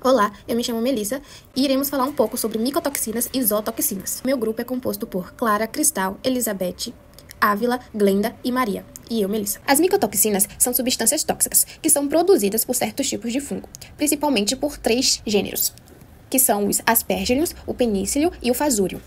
Olá, eu me chamo Melissa e iremos falar um pouco sobre micotoxinas e zootoxinas. Meu grupo é composto por Clara, Cristal, Elizabeth, Ávila, Glenda e Maria. E eu, Melissa. As micotoxinas são substâncias tóxicas que são produzidas por certos tipos de fungo, principalmente por 3 gêneros, que são os aspergillus, o penicillium e o fusarium.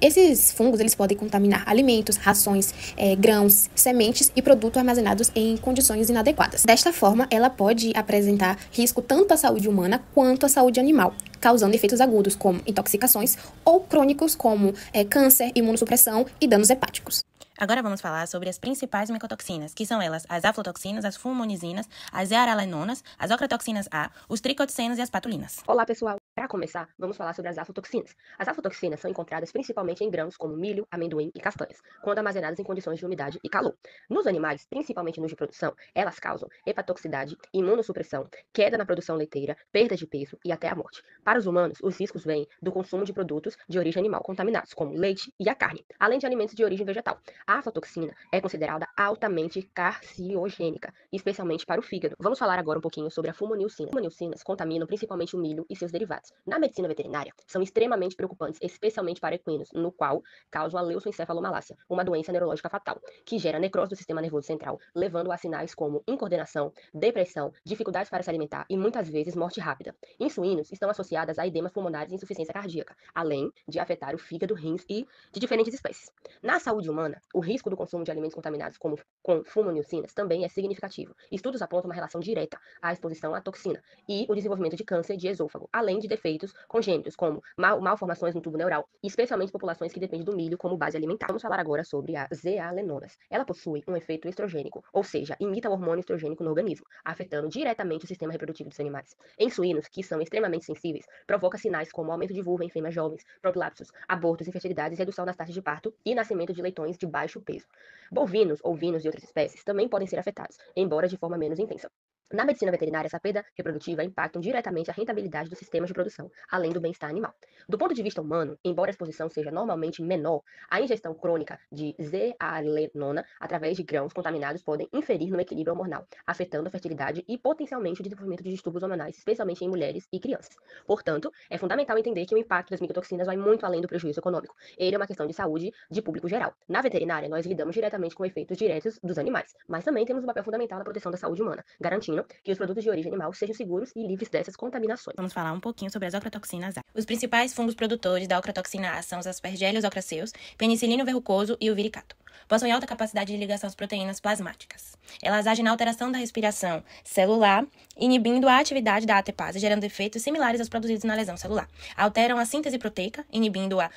Esses fungos eles podem contaminar alimentos, rações, grãos, sementes e produtos armazenados em condições inadequadas. Desta forma, ela pode apresentar risco tanto à saúde humana quanto à saúde animal, causando efeitos agudos como intoxicações ou crônicos como câncer, imunossupressão e danos hepáticos. Agora vamos falar sobre as principais micotoxinas, que são elas as aflatoxinas, as fulmonizinas, as zearalenonas, as ocratoxinas A, os tricoticenos e as patulinas. Olá, pessoal! Para começar, vamos falar sobre as aflatoxinas. As aflatoxinas são encontradas principalmente em grãos como milho, amendoim e castanhas, quando armazenadas em condições de umidade e calor. Nos animais, principalmente nos de produção, elas causam hepatotoxicidade, imunossupressão, queda na produção leiteira, perda de peso e até a morte. Para os humanos, os riscos vêm do consumo de produtos de origem animal contaminados, como leite e a carne, além de alimentos de origem vegetal. A aflatoxina é considerada altamente carcinogênica, especialmente para o fígado. Vamos falar agora um pouquinho sobre a fulmonilcina. As fulmonilcinas contaminam principalmente o milho e seus derivados. Na medicina veterinária, são extremamente preocupantes, especialmente para equinos, no qual causam a leucoencefalomalácia, uma doença neurológica fatal, que gera necrose do sistema nervoso central, levando a sinais como incoordenação, depressão, dificuldades para se alimentar e muitas vezes morte rápida. Em suínos, estão associadas a edemas pulmonares e insuficiência cardíaca, além de afetar o fígado, rins e de diferentes espécies. Na saúde humana, o risco do consumo de alimentos contaminados com fulmonilcinas também é significativo. Estudos apontam uma relação direta à exposição à toxina e o desenvolvimento de câncer de esôfago, além de defeitos congênitos, como malformações no tubo neural, especialmente populações que dependem do milho como base alimentar. Vamos falar agora sobre as zearalenonas. Ela possui um efeito estrogênico, ou seja, imita o hormônio estrogênico no organismo, afetando diretamente o sistema reprodutivo dos animais. Em suínos, que são extremamente sensíveis, provoca sinais como aumento de vulva em fêmeas jovens, prolapsos, abortos, infertilidades, redução nas taxas de parto e nascimento de leitões de baixo peso. Bovinos, ovinos e outras espécies também podem ser afetados, embora de forma menos intensa. Na medicina veterinária, essa perda reprodutiva impacta diretamente a rentabilidade dos sistemas de produção, além do bem-estar animal. Do ponto de vista humano, embora a exposição seja normalmente menor, a ingestão crônica de zearalenona através de grãos contaminados podem inferir no equilíbrio hormonal, afetando a fertilidade e potencialmente o desenvolvimento de distúrbios hormonais, especialmente em mulheres e crianças. Portanto, é fundamental entender que o impacto das micotoxinas vai muito além do prejuízo econômico. Ele é uma questão de saúde de público geral. Na veterinária, nós lidamos diretamente com efeitos diretos dos animais, mas também temos um papel fundamental na proteção da saúde humana, garantindo que os produtos de origem animal sejam seguros e livres dessas contaminações. Vamos falar um pouquinho sobre as ocratoxinas A. Os principais fungos produtores da ocratoxina A são os Aspergillus ocraceus, Penicillium verrucoso e o viricato. Possuem alta capacidade de ligação às proteínas plasmáticas. Elas agem na alteração da respiração celular, inibindo a atividade da ATPase, gerando efeitos similares aos produzidos na lesão celular. Alteram a síntese proteica, inibindo a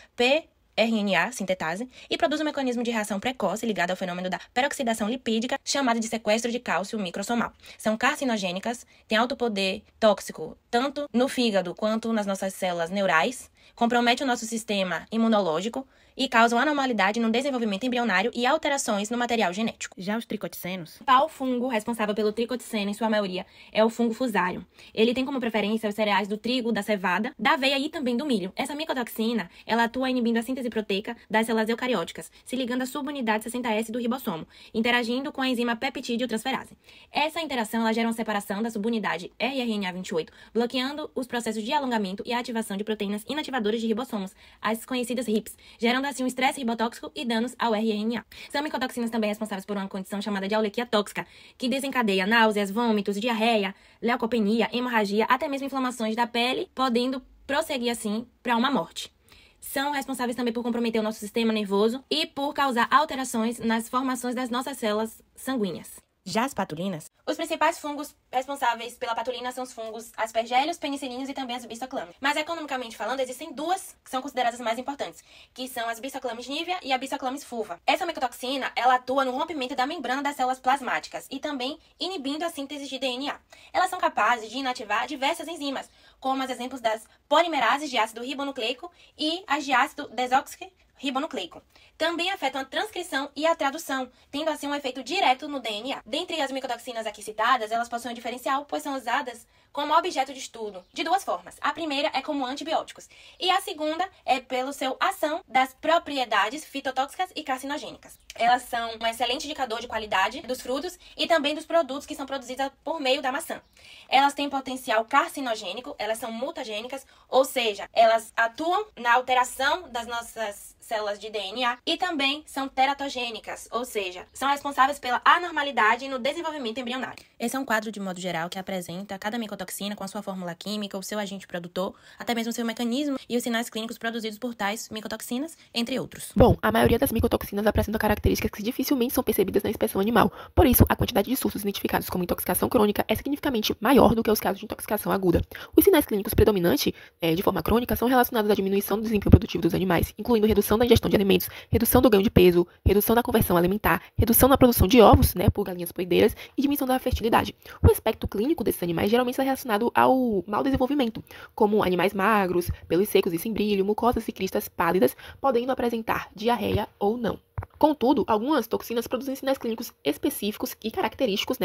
RNA, sintetase, e produz um mecanismo de reação precoce ligado ao fenômeno da peroxidação lipídica, chamado de sequestro de cálcio microsomal. São carcinogênicas, têm alto poder tóxico tanto no fígado quanto nas nossas células neurais, comprometem o nosso sistema imunológico e causam anormalidade no desenvolvimento embrionário e alterações no material genético. Já os tricoticenos, o principal fungo responsável pelo tricoticeno, em sua maioria, é o fungo Fusarium. Ele tem como preferência os cereais do trigo, da cevada, da aveia e também do milho. Essa micotoxina, ela atua inibindo a síntese proteica das células eucarióticas, se ligando à subunidade 60S do ribossomo, interagindo com a enzima peptídeo-transferase. Essa interação ela gera uma separação da subunidade rRNA28, bloqueando os processos de alongamento e a ativação de proteínas inativadoras de ribossomos, as conhecidas RIPs, gerando assim um estresse ribotóxico e danos ao RNA. São micotoxinas também responsáveis por uma condição chamada de aulequia tóxica, que desencadeia náuseas, vômitos, diarreia, leucopenia, hemorragia, até mesmo inflamações da pele, podendo prosseguir assim para uma morte. São responsáveis também por comprometer o nosso sistema nervoso e por causar alterações nas formações das nossas células sanguíneas. Já as patulinas, os principais fungos responsáveis pela patulina são os fungos Aspergillus, penicillium e também as Bistoclame. Mas economicamente falando, existem duas que são consideradas as mais importantes, que são as Bistoclame nívea e a Bistoclame fulva. Essa micotoxina, ela atua no rompimento da membrana das células plasmáticas e também inibindo a síntese de DNA. Elas são capazes de inativar diversas enzimas, como os exemplos das polimerases de ácido ribonucleico e as de ácido desoxirribonucleico. Também afetam a transcrição e a tradução, tendo assim um efeito direto no DNA. Dentre as micotoxinas aqui citadas, elas possuem um diferencial, pois são usadas como objeto de estudo de duas formas. A primeira é como antibióticos e a segunda é pelo seu ação das propriedades fitotóxicas e carcinogênicas. Elas são um excelente indicador de qualidade dos frutos e também dos produtos que são produzidos por meio da maçã. Elas têm potencial carcinogênico, elas são mutagênicas, ou seja, elas atuam na alteração das nossas células de DNA e também são teratogênicas, ou seja, são responsáveis pela anormalidade no desenvolvimento embrionário. Esse é um quadro de modo geral que apresenta cada micotoxina com a sua fórmula química, o seu agente produtor, até mesmo o seu mecanismo e os sinais clínicos produzidos por tais micotoxinas, entre outros. Bom, a maioria das micotoxinas apresenta características que dificilmente são percebidas na inspeção animal. Por isso, a quantidade de surtos identificados como intoxicação crônica é significativamente maior do que os casos de intoxicação aguda. Os sinais clínicos predominantes, de forma crônica, são relacionados à diminuição do desempenho produtivo dos animais, incluindo redução da ingestão de alimentos, redução do ganho de peso, redução da conversão alimentar, redução na produção de ovos, por galinhas poedeiras e diminuição da fertilidade. O aspecto clínico desses animais geralmente está relacionado ao mau desenvolvimento, como animais magros, pelos secos e sem brilho, mucosas e cristas pálidas, podendo apresentar diarreia ou não. Contudo, algumas toxinas produzem sinais clínicos específicos e característicos,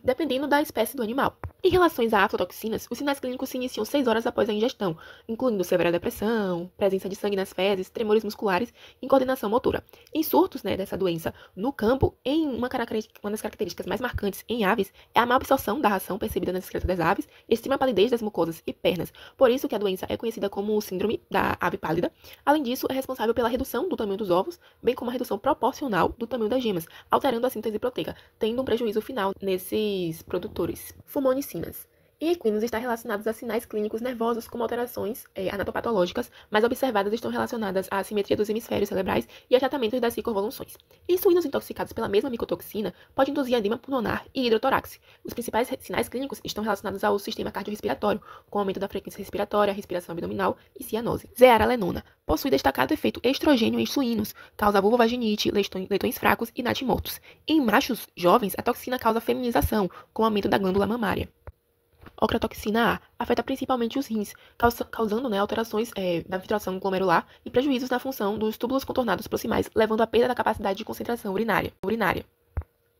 dependendo da espécie do animal. Em relação a aflatoxinas, os sinais clínicos se iniciam 6 horas após a ingestão, incluindo severa depressão, presença de sangue nas fezes, tremores musculares e incoordenação motora. Em surtos dessa doença no campo, uma das características mais marcantes em aves é a má absorção da ração percebida na excreta das aves, extrema palidez das mucosas e pernas. Por isso que a doença é conhecida como síndrome da ave pálida. Além disso, é responsável pela redução do tamanho dos ovos, bem como a redução proporcional do tamanho das gemas, alterando a síntese proteica, tendo um prejuízo final nesses produtores. Fumonicinas. Em equinos está relacionados a sinais clínicos nervosos como alterações anatopatológicas, mas observadas estão relacionadas à assimetria dos hemisférios cerebrais e achatamentos das circunvoluções. Em suínos intoxicados pela mesma micotoxina, pode induzir edema pulmonar e hidrotoráxico. Os principais sinais clínicos estão relacionados ao sistema cardiorrespiratório, com aumento da frequência respiratória, respiração abdominal e cianose. Zearalenona. Possui destacado efeito estrogênio em suínos, causa vulvovaginite, leitões fracos e natimortos. Em machos jovens, a toxina causa feminização, com aumento da glândula mamária. Ocratoxina A afeta principalmente os rins, causando alterações da filtração glomerular e prejuízos na função dos túbulos contornados proximais, levando à perda da capacidade de concentração urinária.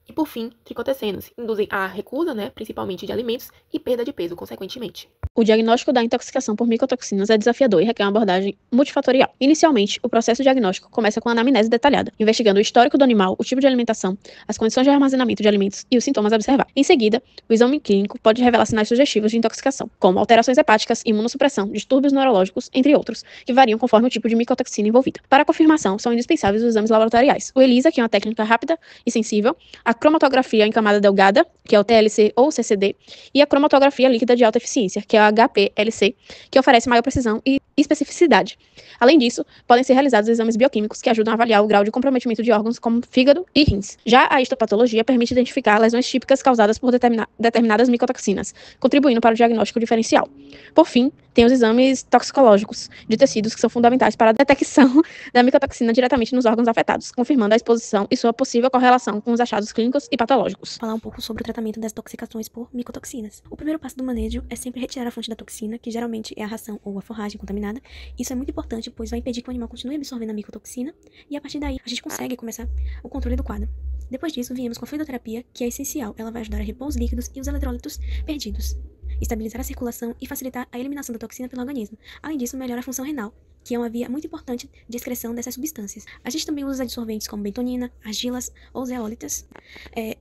E, por fim, tricotecenos induzem a recusa, principalmente de alimentos, e perda de peso, consequentemente. O diagnóstico da intoxicação por micotoxinas é desafiador e requer uma abordagem multifatorial. Inicialmente, o processo diagnóstico começa com a anamnese detalhada, investigando o histórico do animal, o tipo de alimentação, as condições de armazenamento de alimentos e os sintomas a observar. Em seguida, o exame clínico pode revelar sinais sugestivos de intoxicação, como alterações hepáticas, imunossupressão, distúrbios neurológicos, entre outros, que variam conforme o tipo de micotoxina envolvida. Para a confirmação, são indispensáveis os exames laboratoriais. O ELISA, que é uma técnica rápida e sensível, a cromatografia em camada delgada, que é o TLC ou CCD, e a cromatografia líquida de alta eficiência, que é a HPLC, que oferece maior precisão e especificidade. Além disso, podem ser realizados exames bioquímicos que ajudam a avaliar o grau de comprometimento de órgãos como fígado e rins. Já a histopatologia permite identificar lesões típicas causadas por determinadas micotoxinas, contribuindo para o diagnóstico diferencial. Por fim, tem os exames toxicológicos de tecidos que são fundamentais para a detecção da micotoxina diretamente nos órgãos afetados, confirmando a exposição e sua possível correlação com os achados clínicos e patológicos. Falar um pouco sobre o tratamento das intoxicações por micotoxinas. O primeiro passo do manejo é sempre retirar a fonte da toxina, que geralmente é a ração ou a forragem contaminada. Isso é muito importante, pois vai impedir que o animal continue absorvendo a micotoxina e a partir daí a gente consegue começar o controle do quadro. Depois disso, viemos com a fluidoterapia, que é essencial. Ela vai ajudar a repor os líquidos e os eletrólitos perdidos, estabilizar a circulação e facilitar a eliminação da toxina pelo organismo. Além disso, melhora a função renal, que é uma via muito importante de excreção dessas substâncias. A gente também usa os adsorventes como bentonina, argilas ou zeólitas,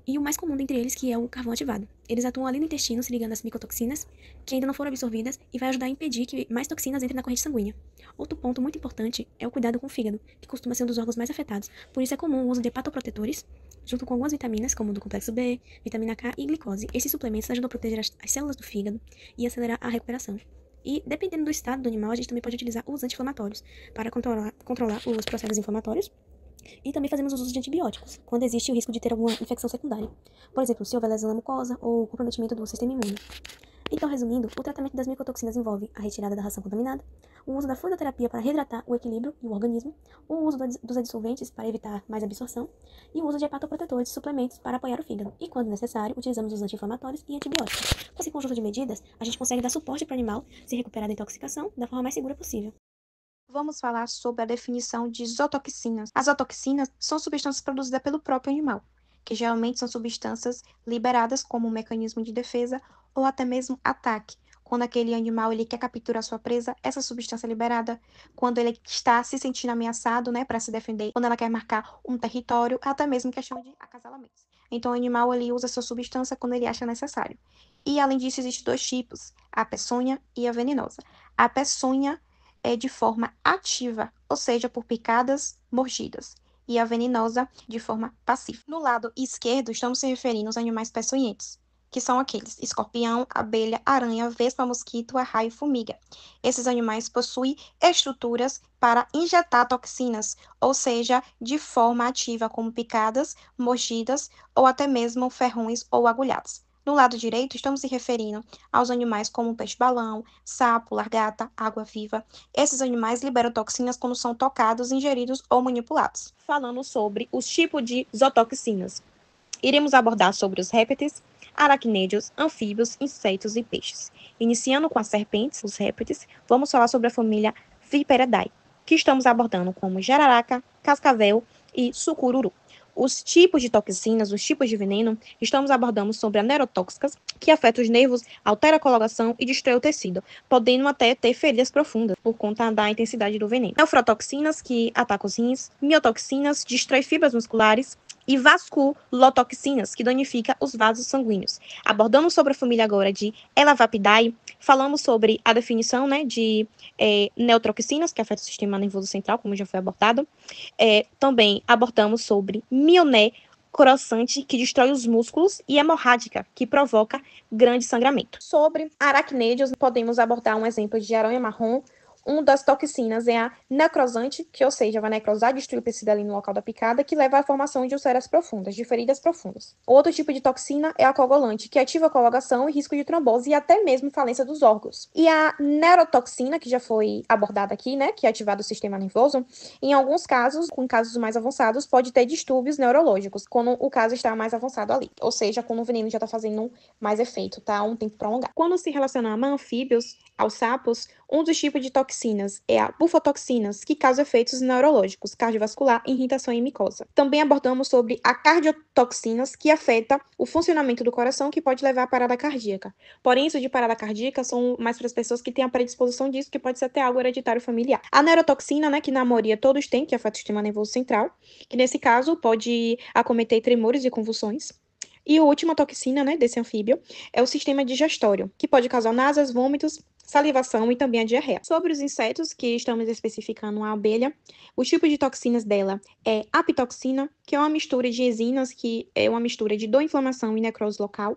e o mais comum dentre eles, que é o carvão ativado. Eles atuam ali no intestino, se ligando às micotoxinas, que ainda não foram absorvidas, e vai ajudar a impedir que mais toxinas entrem na corrente sanguínea. Outro ponto muito importante é o cuidado com o fígado, que costuma ser um dos órgãos mais afetados. Por isso é comum o uso de hepatoprotetores, junto com algumas vitaminas, como do complexo B, vitamina K e glicose. Esses suplementos ajudam a proteger as células do fígado e acelerar a recuperação. E, dependendo do estado do animal, a gente também pode utilizar os anti-inflamatórios para controlar os processos inflamatórios. E também fazemos os usos de antibióticos, quando existe o risco de ter alguma infecção secundária. Por exemplo, se houver lesão na mucosa ou comprometimento do sistema imune. Então, resumindo, o tratamento das micotoxinas envolve a retirada da ração contaminada, o uso da fluidoterapia para reidratar o equilíbrio e o organismo, o uso dos adsolventes para evitar mais absorção e o uso de hepatoprotetores e suplementos para apoiar o fígado. E, quando necessário, utilizamos os anti-inflamatórios e antibióticos. Com esse conjunto de medidas, a gente consegue dar suporte para o animal se recuperar da intoxicação da forma mais segura possível. Vamos falar sobre a definição de zootoxinas. As zootoxinas são substâncias produzidas pelo próprio animal, que geralmente são substâncias liberadas como um mecanismo de defesa ou até mesmo ataque. Quando aquele animal ele quer capturar sua presa, essa substância é liberada. Quando ele está se sentindo ameaçado, né, para se defender, quando ela quer marcar um território, até mesmo questão de acasalamentos. Então, o animal ele usa essa substância quando ele acha necessário. E além disso, existem dois tipos, a peçonha e a venenosa. A peçonha é de forma ativa, ou seja, por picadas, mordidas. E a venenosa de forma pacífica. No lado esquerdo, estamos se referindo aos animais peçonhentos, que são aqueles: escorpião, abelha, aranha, vespa, mosquito, arraia e formiga. Esses animais possuem estruturas para injetar toxinas, ou seja, de forma ativa, como picadas, mordidas ou até mesmo ferrões ou agulhadas. No lado direito, estamos se referindo aos animais como peixe-balão, sapo, largata, água-viva. Esses animais liberam toxinas quando são tocados, ingeridos ou manipulados. Falando sobre os tipos de zootoxinas, iremos abordar sobre os répteis, aracnídeos, anfíbios, insetos e peixes. Iniciando com as serpentes, os répteis, vamos falar sobre a família Viperidae, que estamos abordando como jararaca, cascavel e sucururu. Os tipos de toxinas, os tipos de veneno, estamos abordando sobre a neurotóxicas, que afeta os nervos, altera a coloração e destrói o tecido, podendo até ter feridas profundas por conta da intensidade do veneno. Neufrotoxinas, que atacam os rins, miotoxinas, destrói fibras musculares, e vasculotoxinas, que danifica os vasos sanguíneos. Abordando sobre a família agora de Elavipidae, falamos sobre a definição, né, de neurotoxinas, que afetam o sistema nervoso central, como já foi abordado. Também abordamos sobre mioné coraçante, que destrói os músculos, e hemorrágica, que provoca grande sangramento. Sobre aracnídeos, podemos abordar um exemplo de aranha marrom. Uma das toxinas é a necrosante, que, ou seja, vai necrosar, destruir o tecido ali no local da picada, que leva à formação de ulceras profundas, de feridas profundas. Outro tipo de toxina é a coagulante, que ativa a coagulação e risco de trombose e até mesmo falência dos órgãos. E a neurotoxina, que já foi abordada aqui, né, que é ativada o sistema nervoso, em alguns casos, em casos mais avançados, pode ter distúrbios neurológicos, quando o caso está mais avançado ali. Ou seja, quando o veneno já está fazendo mais efeito, tá? Um tempo prolongado. Quando se relacionamos a anfíbios, aos sapos, um dos tipos de toxinas é a bufotoxinas, que causa efeitos neurológicos, cardiovascular e irritação em mucosa. Também abordamos sobre a cardiotoxinas, que afeta o funcionamento do coração, que pode levar à parada cardíaca. Porém, isso de parada cardíaca são mais para as pessoas que têm a predisposição disso, que pode ser até algo hereditário familiar. A neurotoxina, né, que na maioria todos têm, que afeta o sistema nervoso central, que nesse caso pode acometer tremores e convulsões. E a última toxina, né, desse anfíbio é o sistema digestório, que pode causar náuseas, vômitos, salivação e também a diarreia. Sobre os insetos, que estamos especificando a abelha, o tipo de toxinas dela é apitoxina, que é uma mistura de enzimas, que é uma mistura de dor, inflamação e necrose local.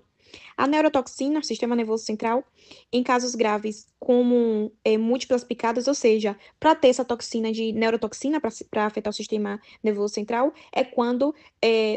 A neurotoxina, sistema nervoso central, em casos graves como múltiplas picadas, ou seja, para ter essa toxina de neurotoxina para afetar o sistema nervoso central, é quando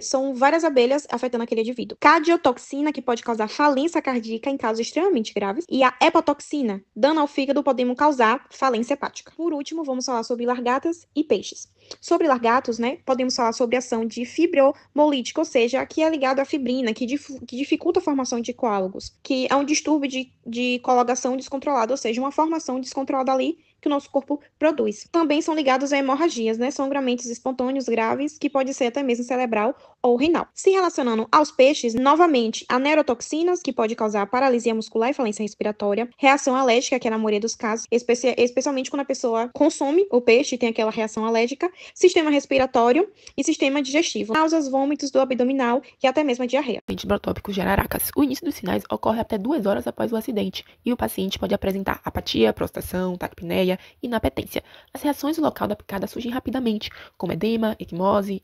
são várias abelhas afetando aquele indivíduo. Cardiotoxina, que pode causar falência cardíaca em casos extremamente graves, e a hepatotoxina, dano ao fígado, podemos causar falência hepática. Por último, vamos falar sobre largatas e peixes. Sobre largatos, né, podemos falar sobre a ação de fibromolítica, ou seja, que é ligado à fibrina, que dificulta a formação de coálogos, que é um distúrbio de coagulação descontrolada, ou seja, uma formação descontrolada ali que o nosso corpo produz. Também são ligados a hemorragias, né, sangramentos espontâneos graves, que pode ser até mesmo cerebral ou renal. Se relacionando aos peixes, novamente, a neurotoxinas, que pode causar paralisia muscular e falência respiratória, reação alérgica, que é na maioria dos casos, especialmente quando a pessoa consome o peixe e tem aquela reação alérgica, sistema respiratório e sistema digestivo, náuseas, vômitos do abdominal e até mesmo a diarreia. Acidente brotópico jararacas. O início dos sinais ocorre até 2 horas após o acidente e o paciente pode apresentar apatia, prostração, taquipneia e inapetência. As reações no local da picada surgem rapidamente, como edema, equimose,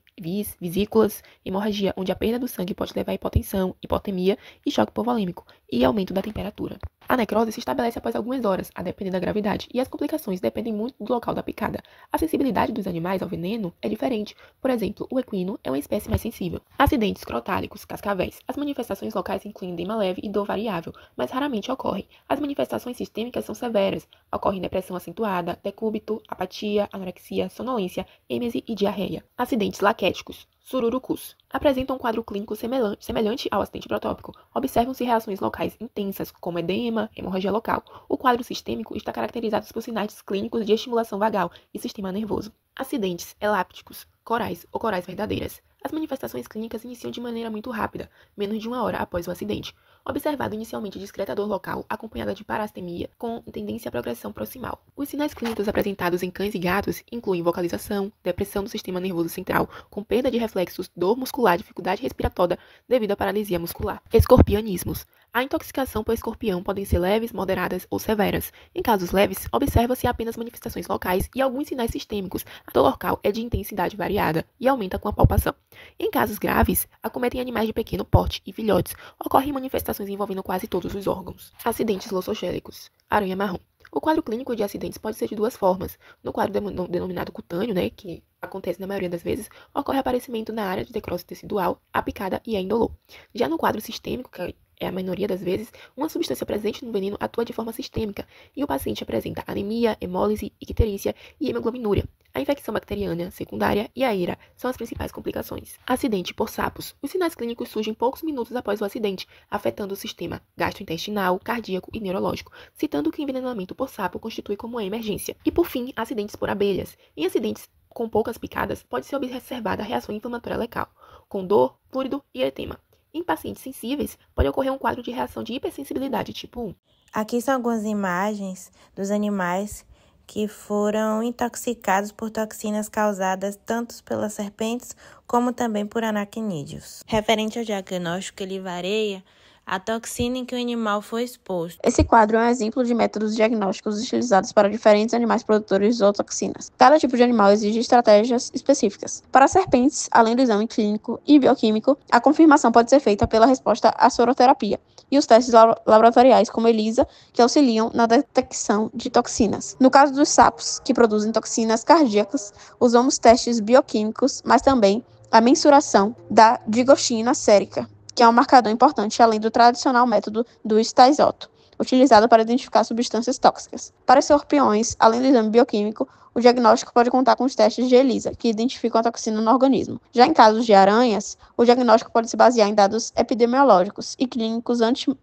vesículas, hemorragia, onde a perda do sangue pode levar a hipotensão, hipotemia e choque hipovolêmico e aumento da temperatura. A necrose se estabelece após algumas horas, a depender da gravidade, e as complicações dependem muito do local da picada. A sensibilidade dos animais ao veneno é diferente. Por exemplo, o equino é uma espécie mais sensível. Acidentes crotálicos, cascavéis. As manifestações locais incluem edema leve e dor variável, mas raramente ocorrem. As manifestações sistêmicas são severas. Ocorrem depressão acentuada, decúbito, apatia, anorexia, sonolência, êmese e diarreia. Acidentes laquéticos. Sururucus. Apresentam um quadro clínico semelhante ao acidente brotópico. Observam-se reações locais intensas, como edema, hemorragia local. O quadro sistêmico está caracterizado por sinais clínicos de estimulação vagal e sistema nervoso. Acidentes elápticos, corais ou corais verdadeiras. As manifestações clínicas iniciam de maneira muito rápida, menos de 1 hora após o acidente. observado inicialmente discreta dor local, acompanhada de parastemia, com tendência à progressão proximal. Os sinais clínicos apresentados em cães e gatos incluem vocalização, depressão do sistema nervoso central, com perda de reflexos, dor muscular, dificuldade respiratória devido à paralisia muscular. Escorpianismos. A intoxicação por escorpião podem ser leves, moderadas ou severas. Em casos leves, observa-se apenas manifestações locais e alguns sinais sistêmicos. A dor local é de intensidade variada e aumenta com a palpação. Em casos graves, acometem animais de pequeno porte e filhotes. Ocorrem manifestações envolvendo quase todos os órgãos. Acidentes glossogélicos. Aranha marrom. O quadro clínico de acidentes pode ser de duas formas. No quadro denominado cutâneo, que acontece na maioria das vezes, ocorre aparecimento na área de necrose tecidual, a picada e é indolor. Já no quadro sistêmico, que é a maioria das vezes, uma substância presente no veneno atua de forma sistêmica e o paciente apresenta anemia, hemólise, icterícia e hemoglobinuria. A infecção bacteriana secundária e a ERA são as principais complicações. Acidente por sapos. Os sinais clínicos surgem poucos minutos após o acidente, afetando o sistema gastrointestinal, cardíaco e neurológico, citando que o envenenamento por sapo constitui como uma emergência. E por fim, acidentes por abelhas. Em acidentes com poucas picadas, pode ser observada a reação inflamatória local, com dor, fluido e edema. Em pacientes sensíveis, pode ocorrer um quadro de reação de hipersensibilidade tipo 1. Aqui são algumas imagens dos animais que foram intoxicados por toxinas causadas tanto pelas serpentes como também por aracnídeos. Referente ao diagnóstico, ele varia a toxina em que o animal foi exposto. Esse quadro é um exemplo de métodos diagnósticos utilizados para diferentes animais produtores de zootoxinas. Cada tipo de animal exige estratégias específicas. Para serpentes, além do exame clínico e bioquímico, a confirmação pode ser feita pela resposta à soroterapia e os testes laboratoriais, como ELISA, que auxiliam na detecção de toxinas. No caso dos sapos, que produzem toxinas cardíacas, usamos testes bioquímicos, mas também a mensuração da digoxina sérica, que é um marcador importante, além do tradicional método do Staizoto, utilizado para identificar substâncias tóxicas. Para escorpiões, além do exame bioquímico, o diagnóstico pode contar com os testes de ELISA, que identificam a toxina no organismo. Já em casos de aranhas, o diagnóstico pode se basear em dados epidemiológicos e clínicos antes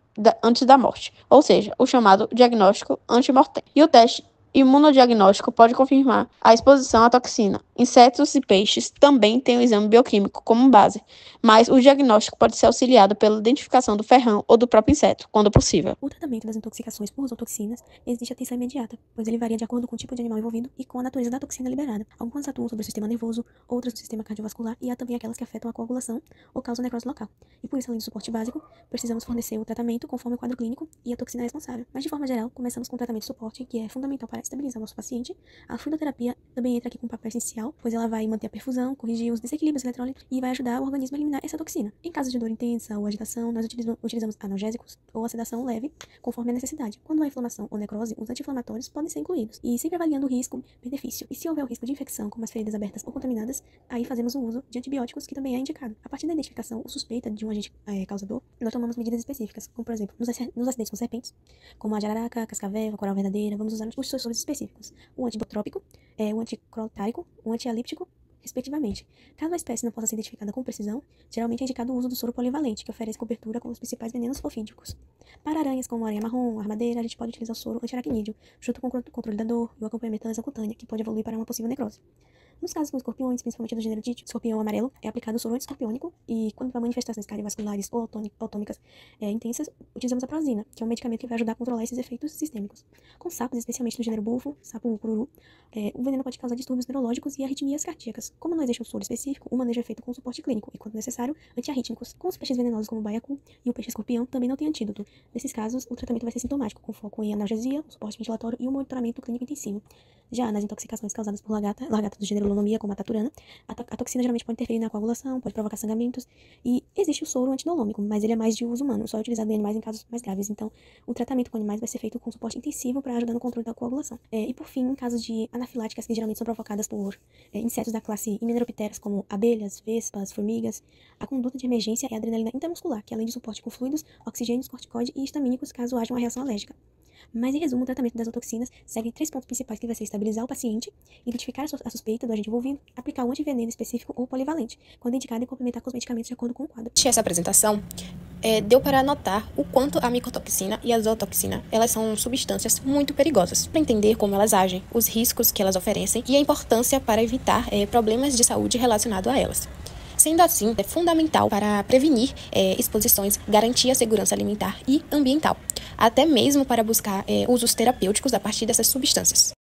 da morte, ou seja, o chamado diagnóstico antemortem. E o teste imunodiagnóstico pode confirmar a exposição à toxina. Insetos e peixes também têm o exame bioquímico como base, mas o diagnóstico pode ser auxiliado pela identificação do ferrão ou do próprio inseto, quando possível. O tratamento das intoxicações por zootoxinas exige atenção imediata, pois ele varia de acordo com o tipo de animal envolvido e com a natureza da toxina liberada. Algumas atuam sobre o sistema nervoso, outras no sistema cardiovascular e há também aquelas que afetam a coagulação ou causam necrose local. E por isso, além do suporte básico, precisamos fornecer o tratamento conforme o quadro clínico e a toxina responsável. Mas de forma geral, começamos com o tratamento de suporte, que é fundamental para estabilizar o nosso paciente. A fluidoterapia também entra aqui com um papel essencial, pois ela vai manter a perfusão, corrigir os desequilíbrios eletrólitos e vai ajudar o organismo a eliminar essa toxina. Em casos de dor intensa ou agitação, nós utilizamos analgésicos ou a sedação leve, conforme a necessidade. Quando há inflamação ou necrose, os anti-inflamatórios podem ser incluídos, e sempre avaliando o risco-benefício. E se houver o risco de infecção, como as feridas abertas ou contaminadas, aí fazemos o uso de antibióticos, que também é indicado. A partir da identificação ou suspeita de um agente causador, nós tomamos medidas específicas, como por exemplo, nos acidentes com serpentes, como a jararaca, a cascavel, a coral verdadeira, vamos usar os soro específicos. O antibotrópico, o anticrotárico, o antialíptico, respectivamente. Caso a espécie não possa ser identificada com precisão, geralmente é indicado o uso do soro polivalente, que oferece cobertura com os principais venenos fofídicos. Para aranhas como a aranha marrom, a armadeira, a gente pode utilizar o soro antiaracnídeo, junto com o controle da dor e o acompanhamento da lesão cutânea, que pode evoluir para uma possível necrose. Nos casos com escorpiões, principalmente do gênero de escorpião amarelo, é aplicado o soro antiescorpiônico e, quando para manifestações cardiovasculares ou autômicas intensas, utilizamos a prozina, que é um medicamento que vai ajudar a controlar esses efeitos sistêmicos. Com sapos, especialmente do gênero bufo, sapo cururu, o veneno pode causar distúrbios neurológicos e arritmias cardíacas. Como não existe um soro específico, o manejo é feito com suporte clínico e, quando necessário, antiarrítmicos. Com os peixes venenosos como o baiacu e o peixe escorpião, também não tem antídoto. Nesses casos, o tratamento vai ser sintomático, com foco em analgesia, suporte ventilatório e um monitoramento clínico intensivo. Já nas intoxicações causadas por lagarta do gênero Lonomia, como a taturana, a toxina geralmente pode interferir na coagulação, pode provocar sangamentos, e existe o soro antidolômico, mas ele é mais de uso humano, só é utilizado em animais em casos mais graves. Então, o tratamento com animais vai ser feito com suporte intensivo para ajudar no controle da coagulação. E por fim, em casos de anafiláticas, que geralmente são provocadas por insetos da classe Hymenopteras, como abelhas, vespas, formigas, a conduta de emergência é a adrenalina intramuscular, que além de suporte com fluidos, oxigênios, corticoide e histamínicos, caso haja uma reação alérgica. Mas, em resumo, o tratamento das zootoxinas segue 3 pontos principais, que vai ser estabilizar o paciente, identificar a suspeita do agente envolvido, aplicar um antiveneno específico ou polivalente, quando indicado, e complementar com os medicamentos de acordo com o quadro. Essa apresentação deu para notar o quanto a micotoxina e a zootoxina, elas são substâncias muito perigosas, para entender como elas agem, os riscos que elas oferecem e a importância para evitar problemas de saúde relacionados a elas. Sendo assim, é fundamental para prevenir exposições, garantir a segurança alimentar e ambiental, até mesmo para buscar usos terapêuticos a partir dessas substâncias.